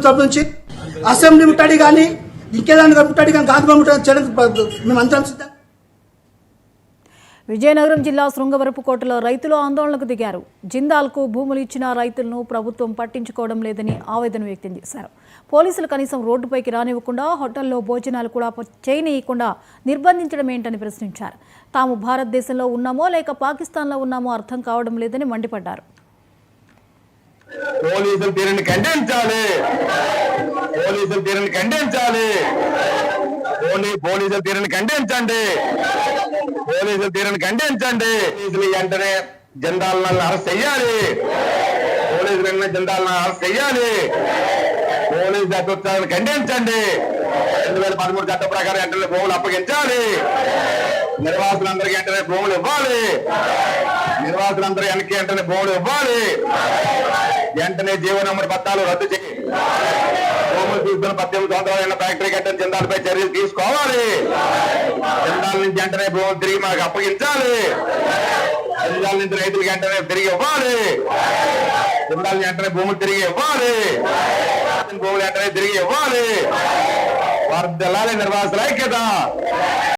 నుంచి అసెంబ్లీ ముట్టడి కానీ ఇంకేదాన్ని ముట్టడి కానీ గాంధీ ముట్టడి చేయడానికి మేము అంతరం సిద్ధం. విజయనగరం జిల్లా శృంగవరపుకోటలో రైతులు ఆందోళనకు దిగారు. జిందాల్కు భూములు ఇచ్చిన రైతులను ప్రభుత్వం పట్టించుకోవడం లేదని ఆవేదన వ్యక్తం చేశారు. పోలీసులు కనీసం రోడ్డుపైకి రానివ్వకుండా హోటల్లో భోజనాలు కూడా చేయనీయకుండా నిర్బంధించడం ఏంటని ప్రశ్నించారు. తాము భారతదేశంలో ఉన్నామో లేక పాకిస్తాన్లో ఉన్నామో అర్థం కావడం లేదని మండిపడ్డారు. పోలీసులు తీరుని ఖండించాలి, పోలీసులు తీరుని ఖండించాలి, పోలీసులు తీరుని ఖండించండి, పోలీసులు తీరుని ఖండించండి. పోలీసులు వెంటనే జెండాలను అరెస్ట్ చేయాలి, పోలీసులు వెంటనే జెండాలను అరెస్ట్ చేయాలి, పోలీసు అత్యుత్సాహాన్ని ఖండించండి. 2013 చట్ట ప్రకారం వెంటనే భూములు అప్పగించాలి, నిర్వాసులందరికీ వెంటనే భూములు ఇవ్వాలి, నిర్వాసులందరూ వెంటనే భూములు ఇవ్వాలి, వెంటనే జీవనమ్మడి పట్టాలు రద్దు చేయి, భూములు తీసుకున్న 18 సంవత్సరాలైన ఫ్యాక్టరీ కట్టిన జిందాల్పై చర్యలు తీసుకోవాలి, జిందాల నుంచి వెంటనే భూములు తిరిగి మనకు అప్పగించాలి, జిందాల నుంచి రైతులకు వెంటనే తిరిగి ఇవ్వాలి, జిందాల వెంటనే భూములు తిరిగి ఇవ్వాలి, భూములు వెంటనే తిరిగి ఇవ్వాలి. వర్ధిల్లాలి నిర్వాసుల ఐక్యత.